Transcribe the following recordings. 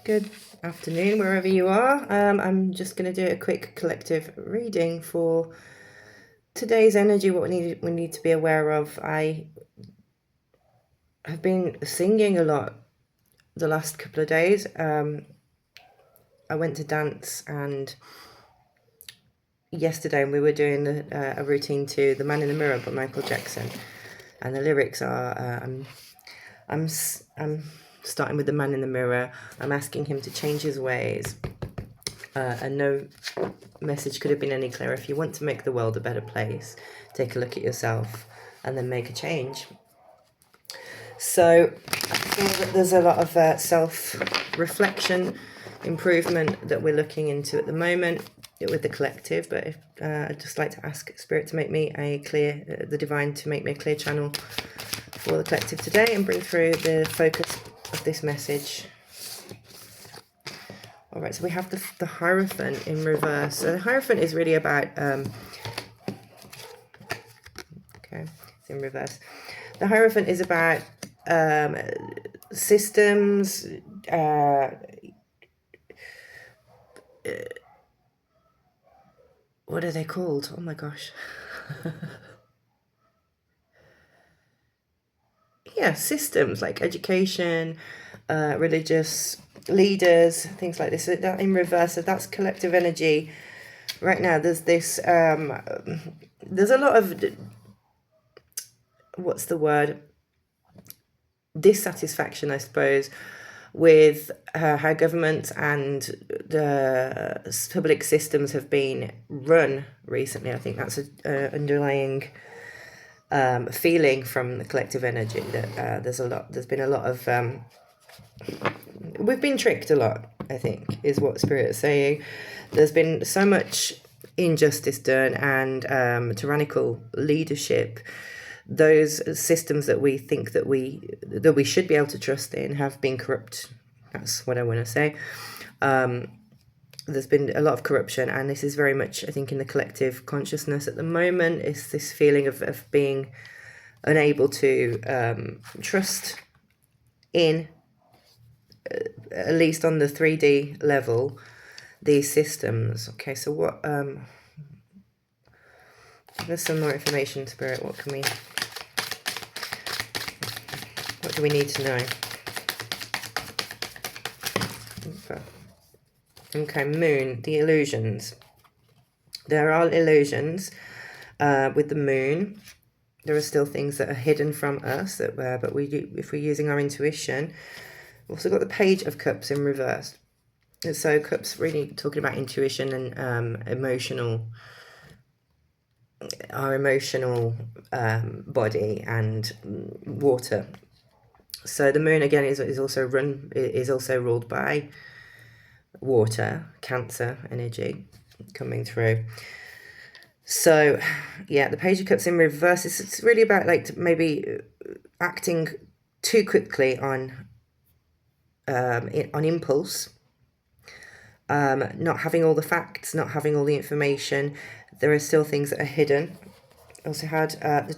Good afternoon, wherever you are. I'm just going to do a quick collective reading for today's energy, what we need to be aware of. I have been singing a lot the last couple of days. I went to dance, and yesterday we were doing a routine to The Man in the Mirror by Michael Jackson, and the lyrics are, I'm starting with the man in the mirror. I'm asking him to change his ways. And no message could have been any clearer. If you want to make the world a better place, take a look at yourself and then make a change. So I feel that there's a lot of self-reflection, improvement that we're looking into at the moment with the collective. But I'd just like to ask Spirit to make me the Divine to make me a clear channel for the collective today and bring through the focus of this message. All right, so we have the Hierophant in reverse. So the Hierophant is really about, okay, it's in reverse. The Hierophant is about systems, what are they called? Oh my gosh. Yeah, systems like education, religious leaders, things like this. So that in reverse, so that's collective energy. Right now, there's this, there's a lot of, what's the word? Dissatisfaction, I suppose, with how government and the public systems have been run recently. I think that's an underlying feeling from the collective energy that there's been a lot of, we've been tricked a lot, I think, is what Spirit is saying. There's been so much injustice done and tyrannical leadership. Those systems that we think that we should be able to trust in have been corrupt. That's what I want to say. There's been a lot of corruption, and this is very much, I think, in the collective consciousness at the moment. It's this feeling of being unable to trust in, at least on the 3D level, these systems. Okay, so what, there's some more information, Spirit. What do we need to know? Okay, Moon, the illusions. There are illusions with the Moon. There are still things that are hidden from us, but if we're using our intuition. We've also got the Page of Cups in reverse. And so Cups really talking about intuition and our emotional body and water. So the Moon again is also ruled by water, Cancer energy coming through. So yeah, the Page of Cups in reverse, it's really about like maybe acting too quickly on impulse, not having all the facts, not having all the information. There are still things that are hidden. Also had the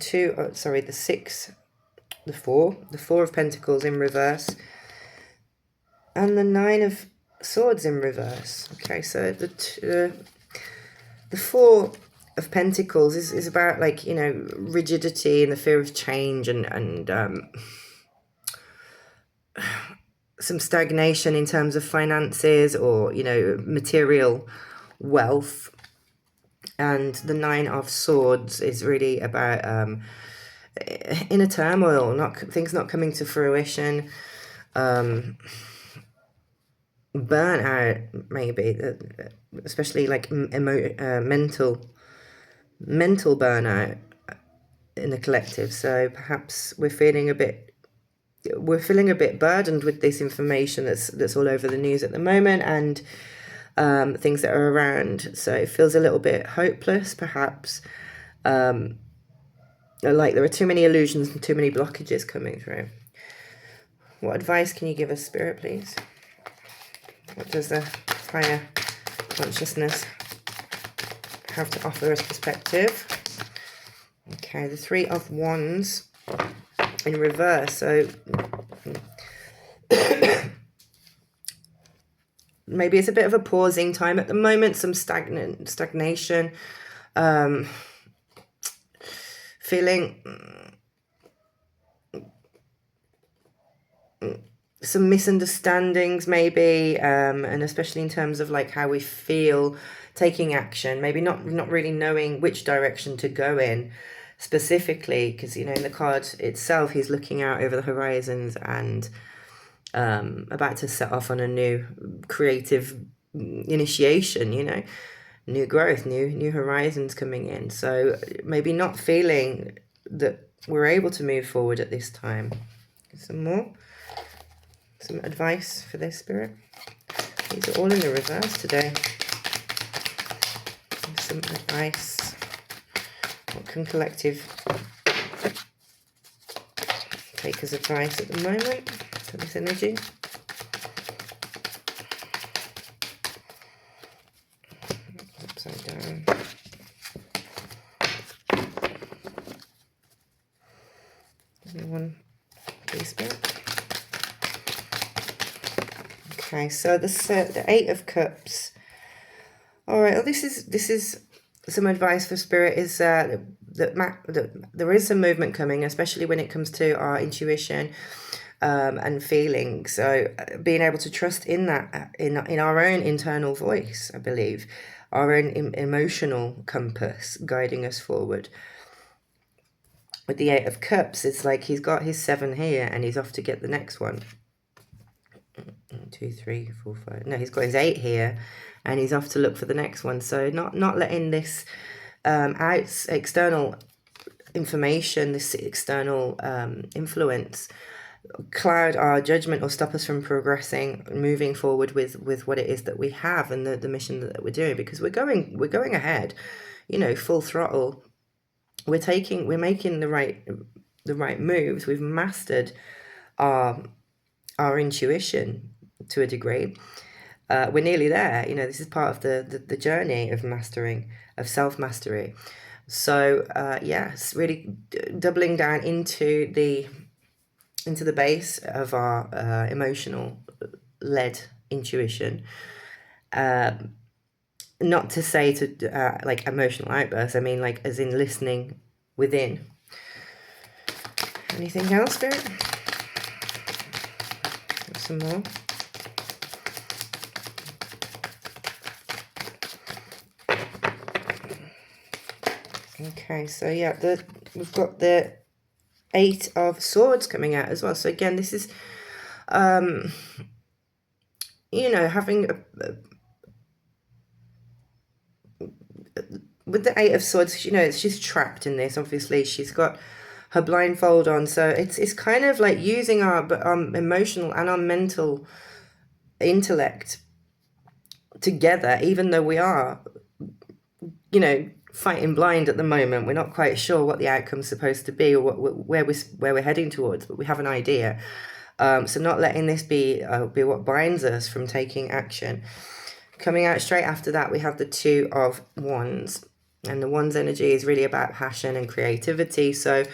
Four of Pentacles in reverse, and the Nine of Swords in reverse. Okay, so the Four of Pentacles is about, like, you know, rigidity and the fear of change and some stagnation in terms of finances or, you know, material wealth. And the Nine of Swords is really about inner turmoil, things not coming to fruition, burnout maybe, especially like mental burnout in the collective. So perhaps we're feeling a bit burdened with this information that's all over the news at the moment, and things that are around. So it feels a little bit hopeless, perhaps. Like there are too many illusions and too many blockages coming through. What advice can you give us, Spirit, please? What does the higher consciousness have to offer as perspective? Okay, the Three of Wands in reverse. So maybe it's a bit of a pausing time at the moment, some stagnation, feeling some misunderstandings maybe, and especially in terms of like how we feel, taking action, maybe not really knowing which direction to go in specifically, because you know, in the card itself he's looking out over the horizons and about to set off on a new creative initiation, you know, new growth, new horizons coming in. So maybe not feeling that we're able to move forward at this time. Some advice for this, Spirit. These are all in the reverse today. Some advice. What can collective take as advice at the moment for this energy? Upside down. Anyone, please, Spirit? Okay, so the Eight of Cups. All right, well, this is some advice for Spirit, is that there is some movement coming, especially when it comes to our intuition and feelings. So being able to trust in that, in our own internal voice, I believe, our own emotional compass guiding us forward. With the Eight of Cups, it's like he's got his 7 here and he's off to get the next one. 2, 3, 4, 5. No, he's got his 8 here and he's off to look for the next one. So not letting this external information, this external influence cloud our judgment or stop us from progressing, moving forward with what it is that we have and the mission that we're doing, because we're going ahead, you know, full throttle. We're making the right moves. We've mastered our intuition to a degree. We're nearly there. You know, this is part of the journey of mastering, of self-mastery. So yes, really doubling down into the base of our emotional led intuition. Not to say to like emotional outbursts, I mean like as in listening within. Anything else, Spirit? Some more. Okay, so yeah, we've got the 8 of Swords coming out as well. So again, this is you know, having with the 8 of Swords, you know, she's trapped in this. Obviously, she's got her blindfold on, so it's kind of like using our emotional and our mental intellect together, even though we are, you know, fighting blind at the moment. We're not quite sure what the outcome's supposed to be or where we're heading towards, but we have an idea. So not letting this be what binds us from taking action. Coming out straight after that, we have the 2 of Wands, and the Wands energy is really about passion and creativity. So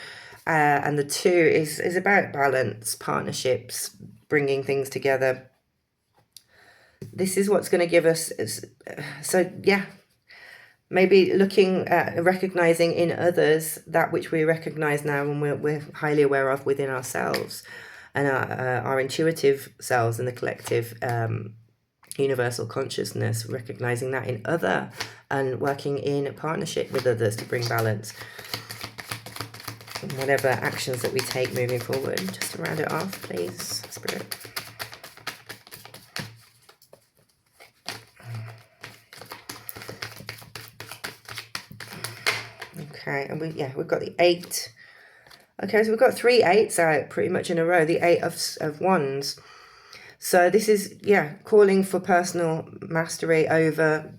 and the 2 is about balance, partnerships, bringing things together. This is what's going to give us, so yeah, maybe looking at recognizing in others that which we recognize now and we're highly aware of within ourselves, and our intuitive selves and the collective universal consciousness, recognizing that in other and working in partnership with others to bring balance. And whatever actions that we take moving forward, just to round it off, please, Spirit. Okay, and we've got the 8. Okay, so we've got 3 8s out pretty much in a row. The 8 of Wands. So this is, yeah, calling for personal mastery over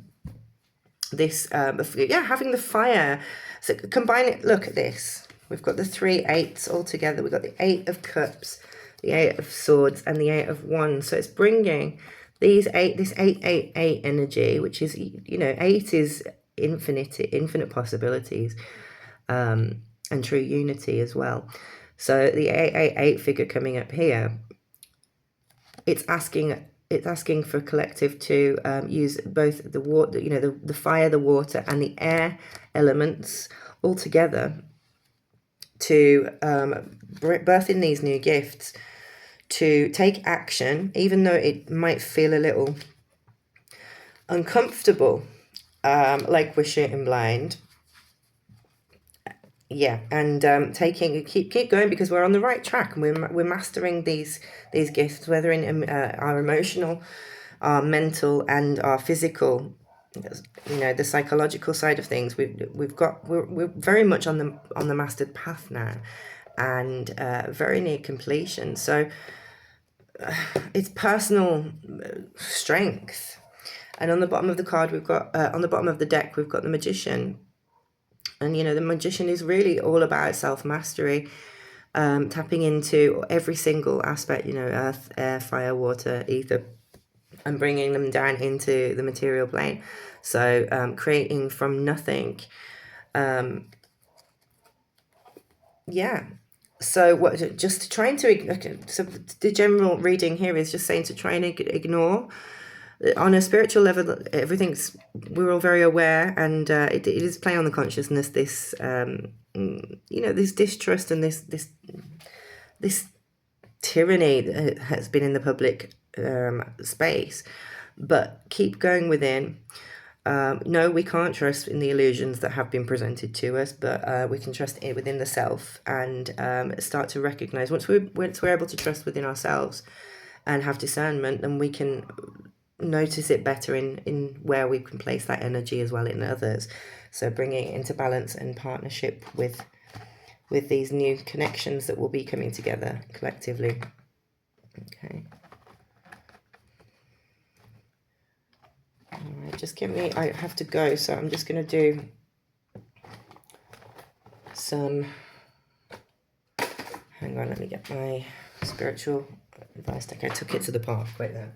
this, having the fire. So combine it, look at this. We've got the 3 8s all together. We've got the 8 of Cups, the 8 of Swords, and the 8 of Wands. So it's bringing this 8 energy, which is, you know, 8 is infinite possibilities, and true unity as well. So the 888 figure coming up here, it's asking it's asking for collective to use both the water, the fire, the water, and the air elements all together to birth in these new gifts, to take action, even though it might feel a little uncomfortable, like we're shooting blind. Yeah, and keep going, because we're on the right track, and we're mastering these gifts, whether in our emotional, our mental, and our physical, the psychological side of things. We're very much on the mastered path now, and very near completion. So it's personal strength. And on the bottom of the card, we've got on the bottom of the deck, we've got the Magician. And, the Magician is really all about self-mastery, tapping into every single aspect, earth, air, fire, water, ether, and bringing them down into the material plane. So creating from nothing. Yeah. So just trying to, so the general reading here is just saying to try and ignore. On a spiritual level, we're all very aware, and it is playing on the consciousness, this this distrust and this tyranny that has been in the public space. But keep going within. No, we can't trust in the illusions that have been presented to us, but we can trust it within the self, and start to recognize, once we're able to trust within ourselves and have discernment, then we can notice it better in where we can place that energy as well in others. So bringing it into balance and partnership with these new connections that will be coming together collectively. Okay. All right, just give me, I have to go, so I'm just going to do some, hang on, let me get my spiritual advice deck. I took it to the park, wait there.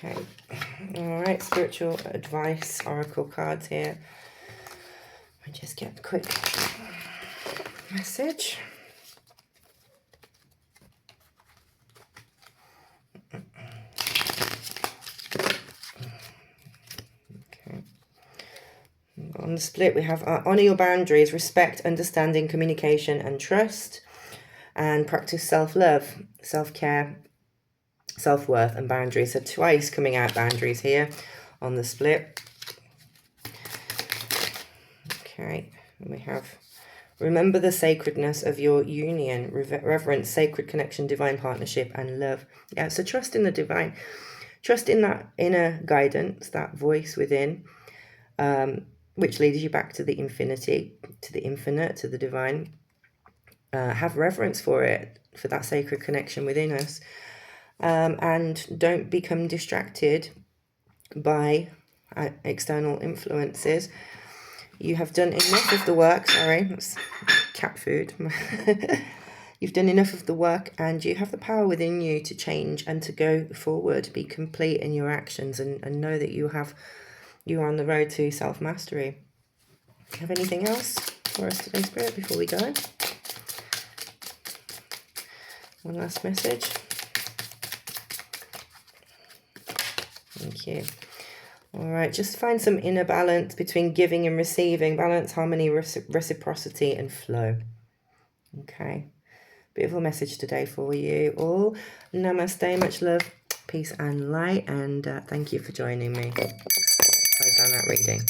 Okay, all right, spiritual advice oracle cards here. I just get a quick message. Okay. On the split, we have honor your boundaries, respect, understanding, communication, and trust, and practice self-love, self-care, self-worth, and boundaries. So twice coming out boundaries here on the split. Okay, and we have remember the sacredness of your union, reverence, sacred connection, divine partnership, and love. Yeah, so trust in the divine, trust in that inner guidance, that voice within, which leads you back to the infinity, to the infinite, to the divine. Have reverence for it, for that sacred connection within us. And don't become distracted by external influences. You have done enough of the work. Sorry, that's cat food. You've done enough of the work, and you have the power within you to change and to go forward, be complete in your actions, and know that you are on the road to self-mastery. Do you have anything else for us today, Spirit, before we go? One last message. Thank you. All right, just find some inner balance between giving and receiving. Balance, harmony, reciprocity, and flow. Okay. Beautiful message today for you all. Namaste, much love, peace and light, and thank you for joining me. Close down that reading.